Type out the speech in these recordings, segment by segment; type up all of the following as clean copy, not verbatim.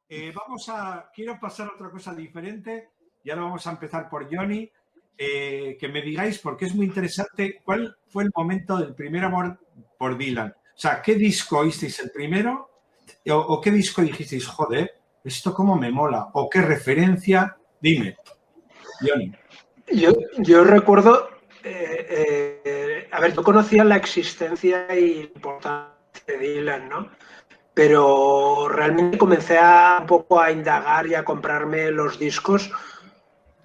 Quiero pasar a otra cosa diferente y ahora vamos a empezar por Johnny. Que me digáis, porque es muy interesante, ¿cuál fue el momento del primer amor por Dylan? O sea, ¿qué disco oísteis el primero? ¿O qué disco dijisteis, joder, esto cómo me mola? ¿O qué referencia? Dime, Johnny. Yo recuerdo, yo conocía la existencia y la importancia de Dylan, ¿no? Pero realmente comencé un poco a indagar y a comprarme los discos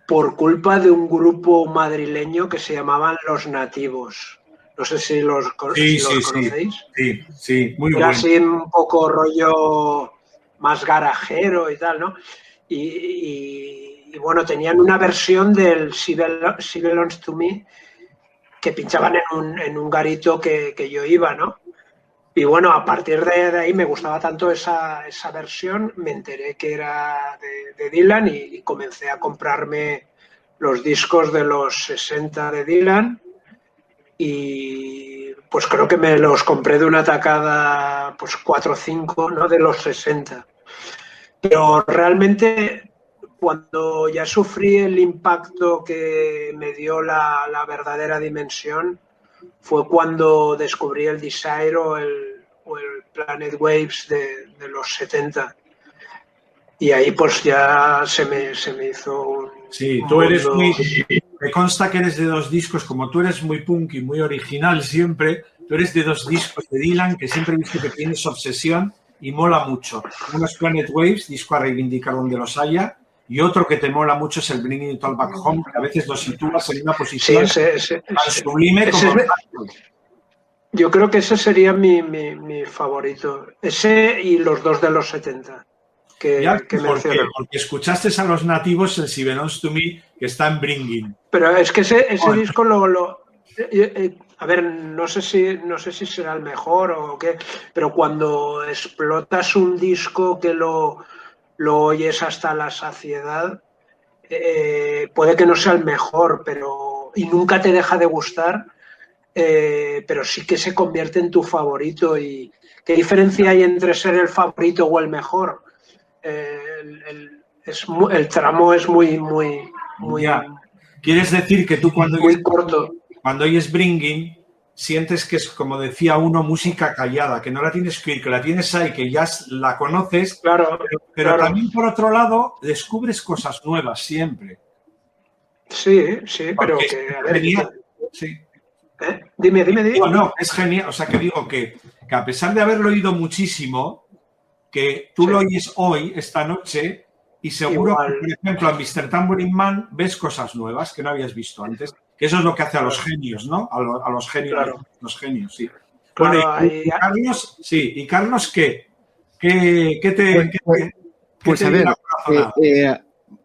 por culpa de un grupo madrileño que se llamaban Los Nativos. No sé si los conocéis. Sí, muy Era bueno. así un poco rollo más garajero y tal, ¿no? Y bueno, tenían una versión del She Belongs to Me que pinchaban en un garito que yo iba, ¿no? Y bueno, a partir de ahí me gustaba tanto esa versión, me enteré que era de Dylan y comencé a comprarme los discos de los 60 de Dylan y pues creo que me los compré de una tacada, pues 4 o 5, ¿no? De los 60. Pero realmente cuando ya sufrí el impacto que me dio la verdadera dimensión fue cuando descubrí el Desire o el Planet Waves de los 70. Y ahí pues ya se me hizo un tú eres mundo. muy... Me consta que eres de dos discos, como tú eres muy punk y muy original siempre, tú eres de dos discos de Dylan que siempre he visto que tienes obsesión y mola mucho. Uno es Planet Waves, disco a reivindicar donde los haya, y otro que te mola mucho es el Bringing It All Back Home, que a veces lo sitúas en una posición tan sublime como... Yo creo que ese sería mi favorito. Ese y los dos de los 70 que mencioné. Porque escuchaste a Los Nativos el She Belongs to Me, que está en Bringing. Pero es que ese disco a ver, no sé si será el mejor o qué, pero cuando explotas un disco que lo oyes hasta la saciedad, puede que no sea el mejor, y nunca te deja de gustar, pero sí que se convierte en tu favorito. ¿Y qué diferencia hay entre ser el favorito o el mejor? El tramo es muy ya. ¿Quieres decir que tú muy corto? Cuando oyes Bringing, sientes que es, como decía uno, música callada, que no la tienes que oír, que la tienes ahí, que ya la conoces, claro, pero también por otro lado descubres cosas nuevas siempre. Sí, pero porque que, a ver, genial. Sí. Dime. No, es genial, o sea que digo que a pesar de haberlo oído muchísimo, que tú lo oyes hoy, esta noche, y seguro que, por ejemplo, a Mr. Tambourine Man ves cosas nuevas que no habías visto antes. Que eso es lo que hace a los genios, ¿no? A los genios. Claro. Los genios, sí. Claro, bueno, y Carlos, sí. ¿Y Carlos qué? ¿Qué te a ver,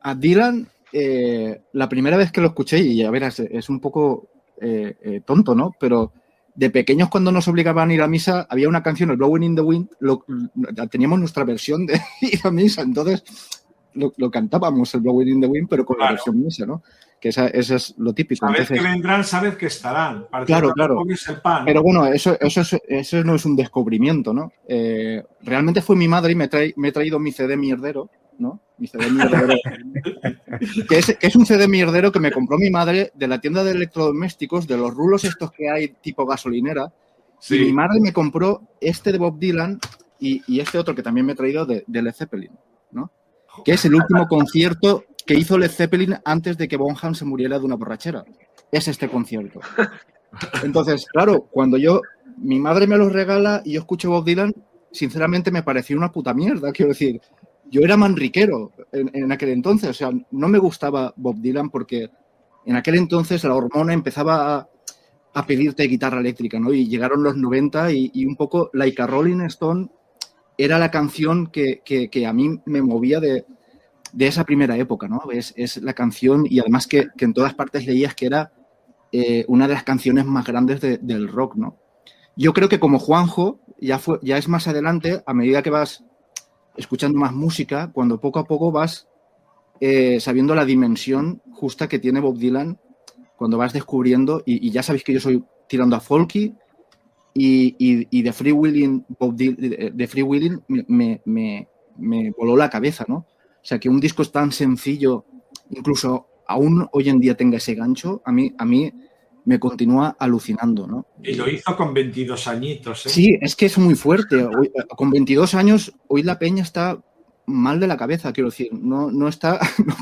a Dylan, la primera vez que lo escuché, y a ver, es un poco tonto, ¿no? Pero de pequeños, cuando nos obligaban a ir a misa, había una canción, el Blowing in the Wind, teníamos nuestra versión de ir a misa, entonces lo cantábamos, el Blowing in the Wind, pero con la versión misa, ¿no? Que eso es lo típico. Sabed que vendrán, sabed que estarán. Claro. El pan, ¿no? Pero bueno, eso no es un descubrimiento, ¿no? Realmente fue mi madre y me he traído mi CD mierdero, ¿no? Mi CD mierdero. que es un CD mierdero que me compró mi madre de la tienda de electrodomésticos, de los rulos estos que hay tipo gasolinera. Sí. Y mi madre me compró este de Bob Dylan y este otro que también me he traído de Led Zeppelin, ¿no? Que es el último concierto que hizo Led Zeppelin antes de que Bonham se muriera de una borrachera. Es este concierto. Entonces, claro, cuando mi madre me los regala y yo escucho Bob Dylan, sinceramente me pareció una puta mierda. Quiero decir, yo era manriquero en aquel entonces. O sea, no me gustaba Bob Dylan porque en aquel entonces la hormona empezaba a pedirte guitarra eléctrica, ¿no? Y llegaron los 90 y un poco Like a Rolling Stone era la canción que a mí me movía de esa primera época, ¿no? Es la canción, y además que en todas partes leías que era una de las canciones más grandes del rock, ¿no? Yo creo que como Juanjo, ya es más adelante, a medida que vas escuchando más música, cuando poco a poco vas sabiendo la dimensión justa que tiene Bob Dylan, cuando vas descubriendo, y ya sabéis que yo soy tirando a folky, y de Free Willing, Bob Dylan, de Free Willing me me voló la cabeza, ¿no? O sea, que un disco es tan sencillo, incluso aún hoy en día tenga ese gancho, a mí me continúa alucinando, ¿no? Y lo hizo con 22 añitos, ¿eh? Sí, es que es muy fuerte. Hoy, con 22 años, hoy la peña está mal de la cabeza, quiero decir. No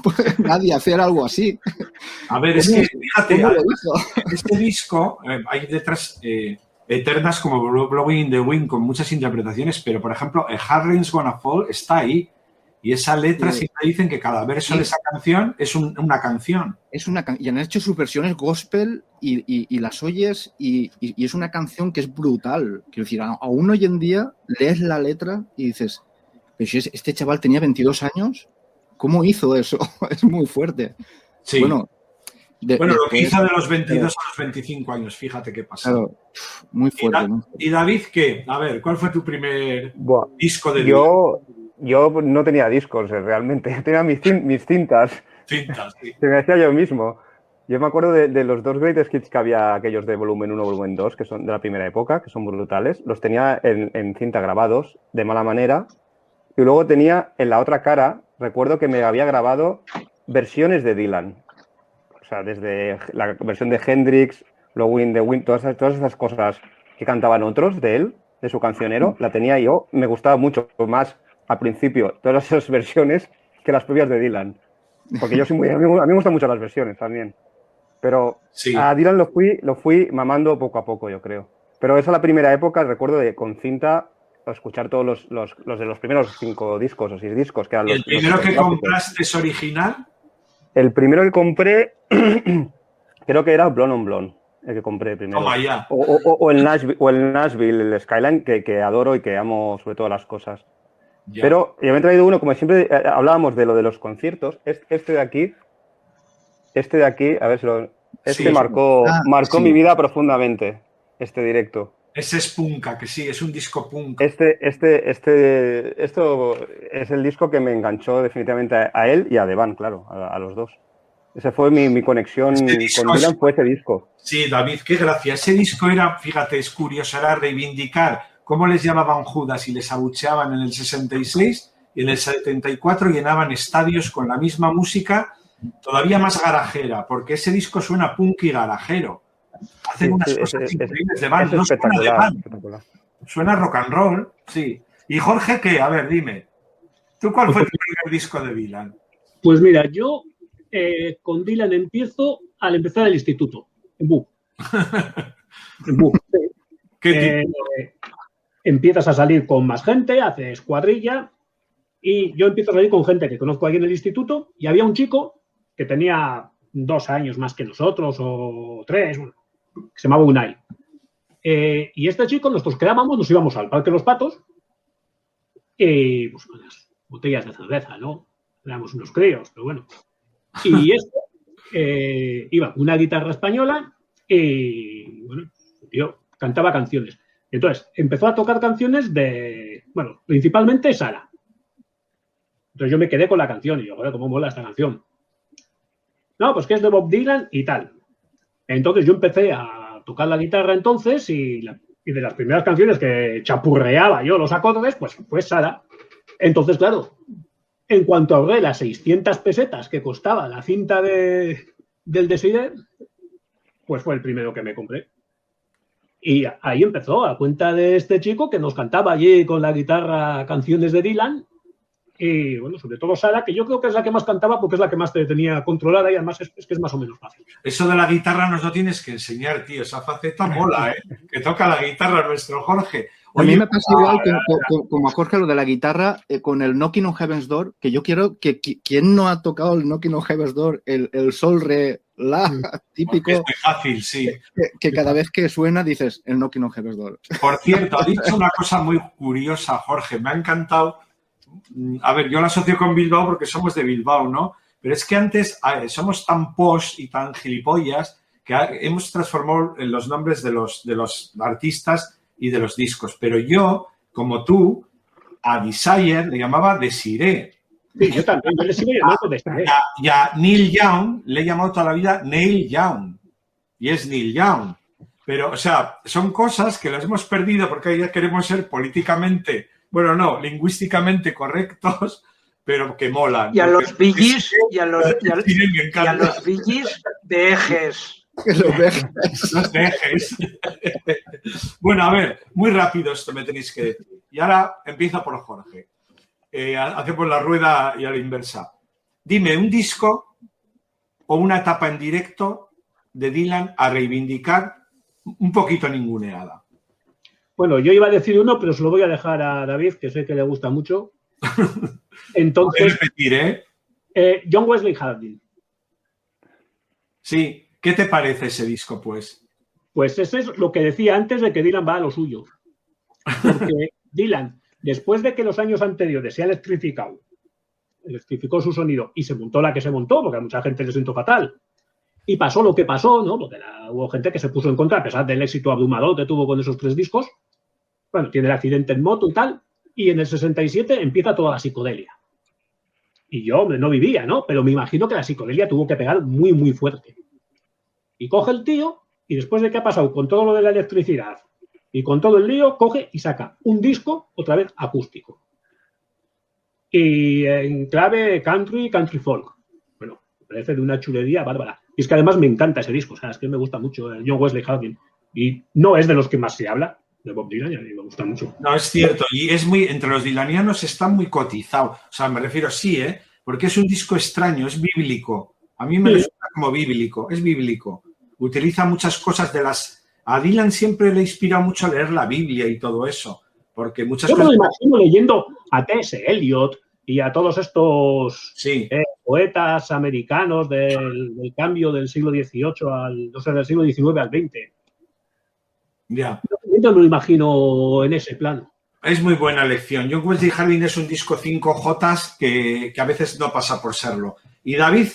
puede nadie hacer algo así. A ver, es que, fíjate, ¿Cómo lo hizo? este disco, hay letras eternas como Blowing in the Wind con muchas interpretaciones, pero, por ejemplo, Hard Rain's Gonna Fall está ahí. Y esa letra siempre dicen que cada verso de esa canción es una canción. Y han hecho sus versiones gospel y las oyes y es una canción que es brutal. Quiero decir, aún hoy en día lees la letra y dices, pero si este chaval tenía 22 años, ¿cómo hizo eso? Es muy fuerte. Sí. Bueno, lo que hizo de los 22 a los 25 años, fíjate qué pasa. Claro, muy fuerte. ¿Y David qué? A ver, ¿cuál fue tu primer disco de Yo no tenía discos realmente, tenía mis cintas. Cintas, sí. Se me hacía yo mismo. Yo me acuerdo de los dos greatest hits que había, aquellos de volumen 1, volumen 2, que son de la primera época, que son brutales. Los tenía en cinta grabados, de mala manera. Y luego tenía en la otra cara, recuerdo que me había grabado versiones de Dylan. O sea, desde la versión de Hendrix, Blowing in the Wind, todas esas cosas que cantaban otros de él, de su cancionero, la tenía yo. Me gustaba mucho más al principio todas esas versiones que las propias de Dylan. Porque yo soy a mí me gustan mucho las versiones también. Pero sí, a Dylan lo fui mamando poco a poco, yo creo. Pero esa es la primera época, recuerdo, de con cinta escuchar todos los de los primeros 5 discos o 6 discos. Que eran ¿El primero que compraste es original? El primero que compré creo que era Blonde on Blonde, el que compré primero. Toma ya. O el Nashville, el Skyline, que adoro y que amo sobre todas las cosas. Ya. Pero yo me he traído uno, como siempre hablábamos de lo de los conciertos, este de aquí, a ver si lo... Este sí, marcó sí. Mi vida profundamente, este directo. Ese es punka, que sí, es un disco punk. Esto es el disco que me enganchó definitivamente a él y a Devan, claro, a los dos. Esa fue mi conexión con Dylan, fue ese disco. Sí, David, qué gracia. Ese disco era, fíjate, es curioso, era reivindicar cómo les llamaban Judas y les abucheaban en el 66 y en el 74 llenaban estadios con la misma música, todavía más garajera, porque ese disco suena punk y garajero. Hacen unas cosas increíbles de band, no suena de band. Suena rock and roll, sí. ¿Y Jorge qué? A ver, dime. ¿Tú cuál fue tu primer disco de Dylan? Pues mira, yo con Dylan empiezo al empezar el instituto, en BU. En BU. ¿Qué empiezas a salir con más gente, haces cuadrilla y yo empiezo a salir con gente que conozco ahí en el instituto y había un chico que tenía 2 años más que nosotros o 3, bueno, que se llamaba Unai. Y este chico, nosotros quedábamos, nos íbamos al Parque de los Patos y pues unas botellas de cerveza, ¿no? Éramos unos críos, pero bueno. Y esto iba una guitarra española y, bueno, yo cantaba canciones. Entonces, empezó a tocar canciones principalmente Sara. Entonces yo me quedé con la canción y yo, joder, cómo mola esta canción. No, pues que es de Bob Dylan y tal. Entonces yo empecé a tocar la guitarra entonces y de las primeras canciones que chapurreaba yo los acordes, pues fue Sara. Entonces, claro, en cuanto ahorré las 600 pesetas que costaba la cinta del Desire, pues fue el primero que me compré. Y ahí empezó, a cuenta de este chico que nos cantaba allí con la guitarra canciones de Dylan. Y bueno, sobre todo Sara, que yo creo que es la que más cantaba porque es la que más te tenía controlada y además es que es más o menos fácil. Eso de la guitarra nos lo tienes que enseñar, tío. Esa faceta mola, ¿eh? Que toca la guitarra nuestro Jorge. Oye, a mí me pasa igual como a Jorge lo de la guitarra con el Knocking on Heaven's Door, que yo quiero que quien no ha tocado el Knocking on Heaven's Door, el sol, re, la, típico. Es muy fácil, sí. Que cada vez que suena dices el Knocking on Heaven's Door. Por cierto, ha dicho una cosa muy curiosa, Jorge. Me ha encantado. A ver, yo la asocio con Bilbao porque somos de Bilbao, ¿no? Pero es que antes somos tan posh y tan gilipollas que hemos transformado los nombres de los artistas y de los discos. Pero yo, como tú, a Desire le llamaba Desiree. Sí, yo también. Yo le sigo llamando Desiree. Y a Neil Young le he llamado toda la vida Neil Young. Y es Neil Young. Pero, o sea, son cosas que las hemos perdido porque ya queremos ser políticamente Bueno, no, lingüísticamente correctos, pero que molan. Y a los Bee Gees, y a los Bee Gees de ejes. Los dejes. Los dejes. Bueno, a ver, muy rápido esto me tenéis que decir. Y ahora empiezo por Jorge. Hacemos la rueda y a la inversa. Dime un disco o una etapa en directo de Dylan a reivindicar un poquito ninguneada. Bueno, yo iba a decir uno, pero se lo voy a dejar a David, que sé que le gusta mucho. Entonces, repetir, John Wesley Harding. Sí, ¿qué te parece ese disco, pues? Pues ese es lo que decía antes de que Dylan va a lo suyo. Porque Dylan, después de que los años anteriores se ha electrificó su sonido y se montó la que se montó, porque a mucha gente le sentó fatal, y pasó lo que pasó, ¿no? Porque hubo gente que se puso en contra, a pesar del éxito abrumador que tuvo con esos 3 discos. Bueno, tiene el accidente en moto y tal, y en el 67 empieza toda la psicodelia. Y yo, hombre, no vivía, ¿no? Pero me imagino que la psicodelia tuvo que pegar muy, muy fuerte. Y coge el tío, y después de que ha pasado con todo lo de la electricidad y con todo el lío, coge y saca un disco, otra vez acústico. Y en clave country folk. Bueno, me parece de una chulería bárbara. Y es que además me encanta ese disco, o sea, es que me gusta mucho John Wesley Harding. Y no es de los que más se habla de Bob Dylan, y a mí me gusta mucho. No, es cierto, y es muy, entre los dilanianos está muy cotizado. O sea, me refiero, sí, porque es un disco extraño, es bíblico. A mí me resulta como bíblico, es bíblico. Utiliza muchas cosas de las... A Dylan siempre le inspira mucho a leer la Biblia y todo eso, porque muchas Yo cosas... me lo imagino leyendo a T.S. Eliot y a todos estos poetas americanos del cambio del siglo XVIII del siglo XIX al XX. Ya. Yo me lo imagino en ese plano. Es muy buena lección. John Wesley Harding es un disco 5J que a veces no pasa por serlo. Y David,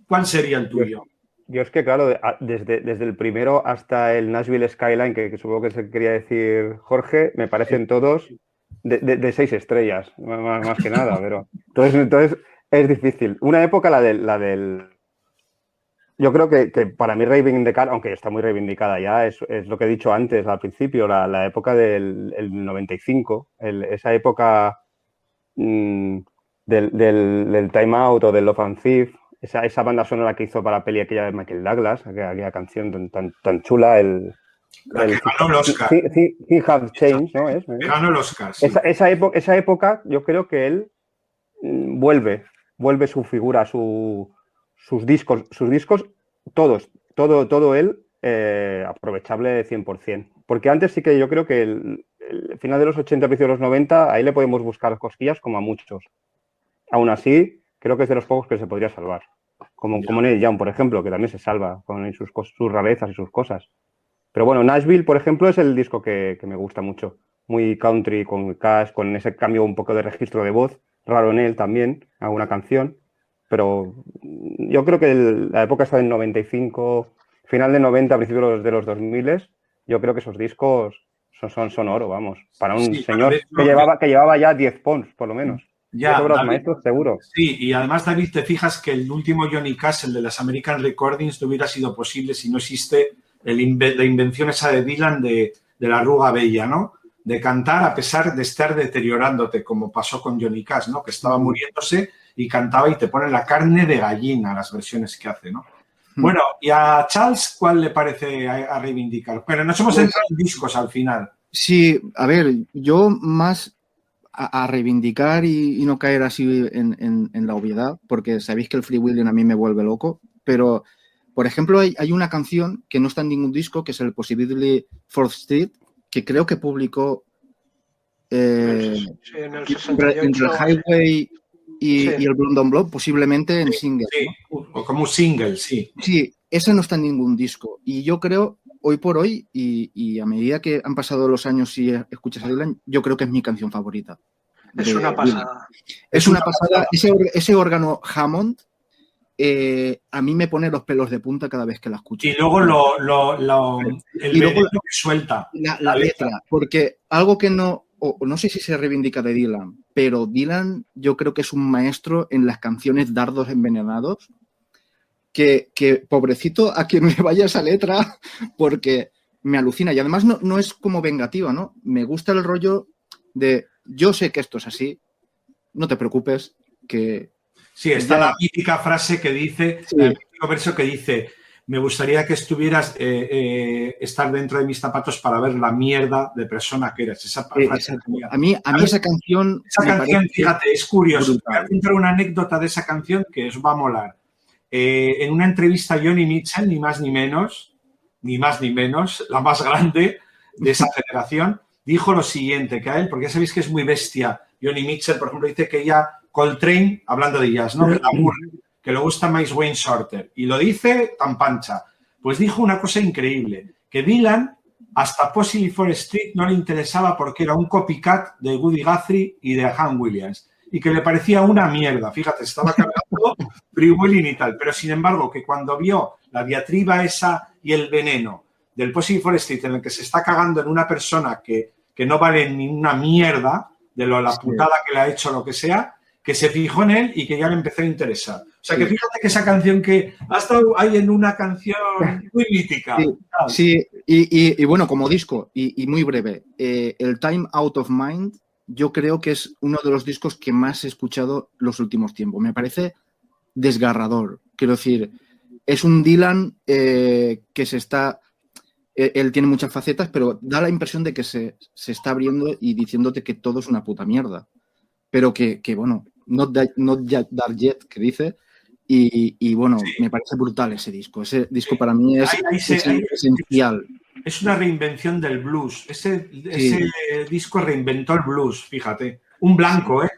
¿cuál sería el tuyo? Yo es que, claro, desde el primero hasta el Nashville Skyline, que supongo que se quería decir Jorge, me parecen todos de 6 estrellas, más que nada. Pero entonces es difícil. Una época, la del yo creo que para mí reivindicar, aunque está muy reivindicada ya, es lo que he dicho antes, al principio, la época del 95, esa época del Time Out o del Love and Thief, esa banda sonora que hizo para la peli aquella de Michael Douglas, aquella canción tan chula, la que ganó el Oscar. He Have Changed, ¿no? Ganó el Oscar, sí. Esa época, yo creo que él vuelve su figura, sus discos, todo él aprovechable 100%. Porque antes sí que yo creo que el final de los 80, principios de los 90, ahí le podemos buscar cosquillas como a muchos. Aún así, creo que es de los pocos que se podría salvar. Como Neil Young, por ejemplo, que también se salva con sus rarezas y sus cosas. Pero bueno, Nashville, por ejemplo, es el disco que me gusta mucho. Muy country, con cash, con ese cambio un poco de registro de voz. Raro en él también, alguna canción. Pero yo creo que la época está del 95, final de 90, principios de los 2000, yo creo que esos discos son oro, vamos. Para un señor que llevaba ya 10 pons, por lo menos. Ya, obras maestros, seguro. Sí, y además, David, te fijas que el último Johnny Cash, el de las American Recordings, no hubiera sido posible si no existe la invención esa de Dylan de la arruga bella, ¿no? De cantar a pesar de estar deteriorándote, como pasó con Johnny Cash, ¿no? Que estaba muriéndose y cantaba y te pone la carne de gallina las versiones que hace, ¿no? Bueno, y a Charles, ¿cuál le parece a reivindicar? Pero nos hemos entrado en discos al final. Sí, a ver, yo más a reivindicar y no caer así en la obviedad, porque sabéis que el freewheeling a mí me vuelve loco, pero, por ejemplo, hay una canción que no está en ningún disco, que es el Possibly 4th Street, que creo que publicó en el 68. entre el Highway y el Blonde on Blonde, posiblemente en single. Sí, ¿no? Como un single, sí. Sí, ese no está en ningún disco. Y yo creo, hoy por hoy, y a medida que han pasado los años y escuchas a Dylan, yo creo que es mi canción favorita. Es una pasada. Es una pasada. Ese órgano Hammond a mí me pone los pelos de punta cada vez que la escucho. Y luego el veneno que suelta. La letra, porque algo que no sé si se reivindica de Dylan, pero Dylan yo creo que es un maestro en las canciones Dardos Envenenados, que pobrecito a quien le vaya esa letra, porque me alucina. Y además no es como vengativa, ¿no? Me gusta el rollo de yo sé que esto es así, no te preocupes, que... Sí, está la mítica frase que dice, el mítico verso que dice, me gustaría que estuvieras, estar dentro de mis zapatos para ver la mierda de persona que eres. Esa frase a mí esa canción... Esa canción, fíjate, es curioso. Voy a contar una anécdota de esa canción que os va a molar. En una entrevista a Johnny Mitchell, ni más ni menos, la más grande de esa generación, dijo lo siguiente, que a él, porque ya sabéis que es muy bestia, Johnny Mitchell, por ejemplo, dice que ella, Coltrane, hablando de jazz, ¿no? Que la aburre, que le gusta más Wayne Shorter, y lo dice tan pancha. Pues dijo una cosa increíble, que Dylan, hasta Possibly for Street, no le interesaba porque era un copycat de Woody Guthrie y de Hank Williams, y que le parecía una mierda. Fíjate, estaba cargando Free Willing y tal, pero sin embargo, que cuando vio la diatriba esa y el veneno del Possibly for Street, en el que se está cagando en una persona que no vale ni una mierda de la putada que le ha hecho, lo que sea, que se fijó en él y que ya le empezó a interesar. O sea, que fíjate que esa canción que ha estado ahí en una canción muy mítica. Sí, y bueno, como disco, y muy breve, el Time Out of Mind, yo creo que es uno de los discos que más he escuchado los últimos tiempos. Me parece desgarrador. Quiero decir, es un Dylan que se está... Él tiene muchas facetas, pero da la impresión de que se está abriendo y diciéndote que todo es una puta mierda. Pero que bueno, not that yet, que dice. Y bueno, me parece brutal ese disco. Ese disco para mí es esencial. Es una reinvención del blues. Ese disco reinventó el blues, fíjate. Un blanco, ¿eh?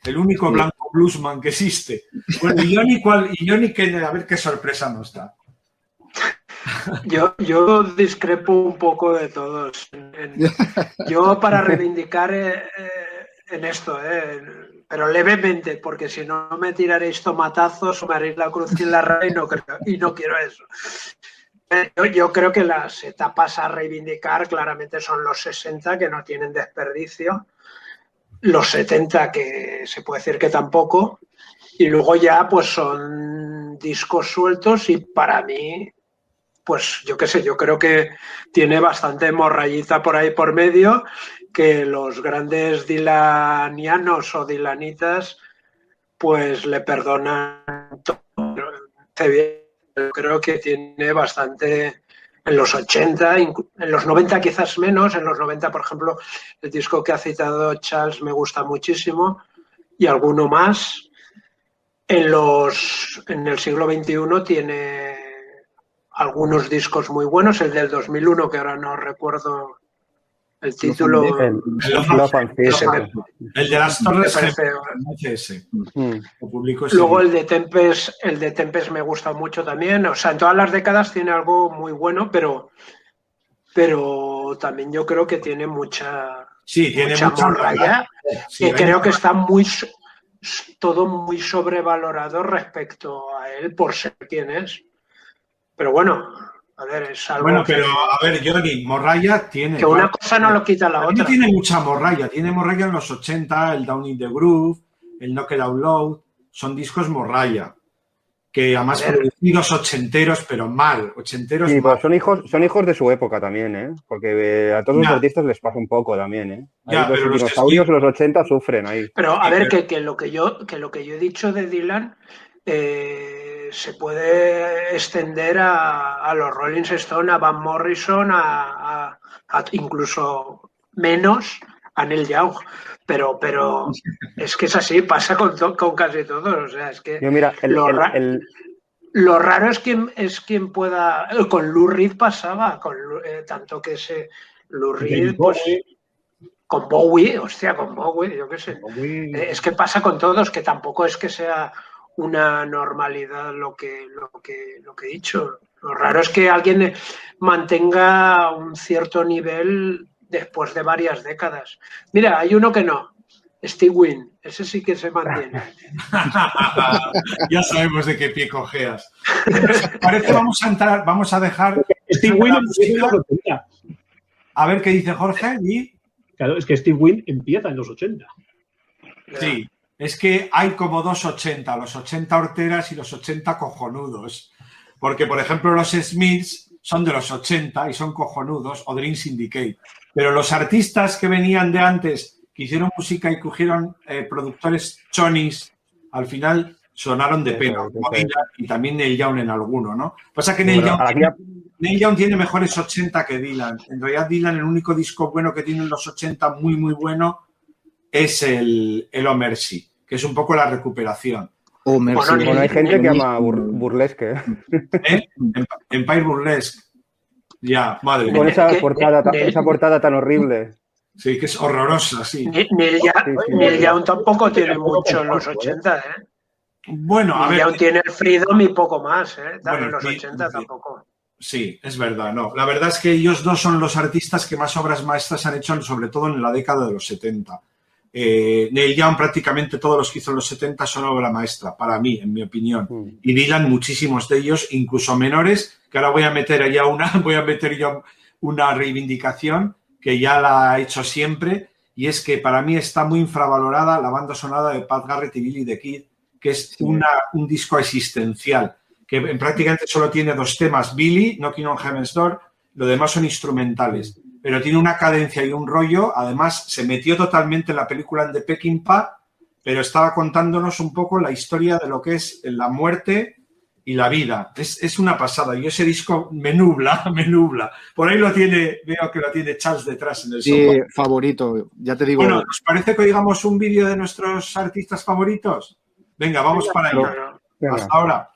El único blanco bluesman que existe. Bueno, y Johnny, a ver qué sorpresa nos da. Yo discrepo un poco de todos. Yo para reivindicar en esto, pero levemente, porque si no me tiraréis tomatazos o me haréis la cruz en la raya y no quiero eso. Yo creo que las etapas a reivindicar claramente son los 60, que no tienen desperdicio, los 70, que se puede decir que tampoco, y luego ya pues son discos sueltos y para mí, pues yo qué sé, yo creo que tiene bastante morrayita por ahí por medio, que los grandes dilanianos o dilanitas pues le perdonan todo. Yo creo que tiene bastante en los 80, en los 90 quizás menos, en los 90, por ejemplo, el disco que ha citado Charles me gusta muchísimo y alguno más. En el siglo XXI tiene algunos discos muy buenos, el del 2001, que ahora no recuerdo el título. El de las Torres Gemelas. Luego el de Tempest me gusta mucho también. O sea, en todas las décadas tiene algo muy bueno, pero también yo creo que tiene mucha morralla. Sí, creo que está todo muy sobrevalorado respecto a él por ser quien es. Pero bueno, a ver, es algo... Bueno, pero a ver, Johnny, morralla tiene... Que una cosa no lo quita la otra. Tiene mucha morralla. Tiene morralla en los 80, el Down in the Groove, el Knock It Out Loud. Son discos morralla. Que además producidos ochenteros, pero mal. Ochenteros sí, mal. Pues son hijos de su época también, ¿eh? Porque a todos los artistas les pasa un poco también, ¿eh? Pero los dinosaurios de los 80 sufren ahí. Pero a ver, que lo que yo he dicho de Dylan... se puede extender a los Rolling Stones, a Van Morrison, a incluso menos a Neil Young, pero es que es así, pasa con casi todos. O sea, es que mira, lo raro es quien pueda. Con Lou Reed pasaba, tanto que Lou Reed, pues, con Bowie, yo qué sé. Es que pasa con todos, que tampoco es que sea una normalidad lo que he dicho. Lo raro es que alguien mantenga un cierto nivel después de varias décadas. Mira, hay uno que no, Steve Wynn, ese sí que se mantiene. Ya sabemos de qué pie cojeas. Parece vamos a dejar Steve Wynn a ver qué dice Jorge. Claro, es que Steve Wynn empieza en los 80. Sí. Es que hay como dos 80, los 80 horteras y los 80 cojonudos. Porque, por ejemplo, los Smiths son de los 80 y son cojonudos, o Dream Syndicate. Pero los artistas que venían de antes, que hicieron música y cogieron productores chonis, al final sonaron de pena. Y también Neil Young en alguno, ¿no? Pasa que Neil Young tiene mejores 80 que Dylan. En realidad Dylan, el único disco bueno que tiene en los 80, muy, muy bueno, es el Oh Mercy, que es un poco la recuperación. Oh, Mercy. Bueno, hay gente que ama Burlesque. Empire Burlesque. Ya, madre Con mía. esa portada tan horrible. Sí, que es horrorosa, sí. Neil Young tampoco tiene mucho en los 80, ¿eh? Bueno, a ver. Neil Young tiene el Freedom y poco más, ¿eh? Bueno, en los 80 tampoco. Sí, es verdad, no. La verdad es que ellos dos son los artistas que más obras maestras han hecho, sobre todo en la década de los 70. Neil Young, prácticamente todos los que hizo en los 70 son obra maestra, para mí, en mi opinión. Y Dylan, muchísimos de ellos, incluso menores, que ahora voy a meter ya una reivindicación que ya la ha hecho siempre, y es que para mí está muy infravalorada la banda sonora de Pat Garrett y Billy the Kid, que es un disco existencial, que prácticamente solo tiene 2 temas, Billy, Knocking on Heaven's Door, lo demás son instrumentales, pero tiene una cadencia y un rollo. Además se metió totalmente en la película en The Peckinpah, pero estaba contándonos un poco la historia de lo que es la muerte y la vida. Es una pasada. Y ese disco me nubla. Por ahí lo tiene, veo que lo tiene Charles detrás en el sofá. Sí, favorito, ya te digo. Bueno, ¿os parece que oigamos un vídeo de nuestros artistas favoritos? Venga, vamos para ello. Hasta ahora.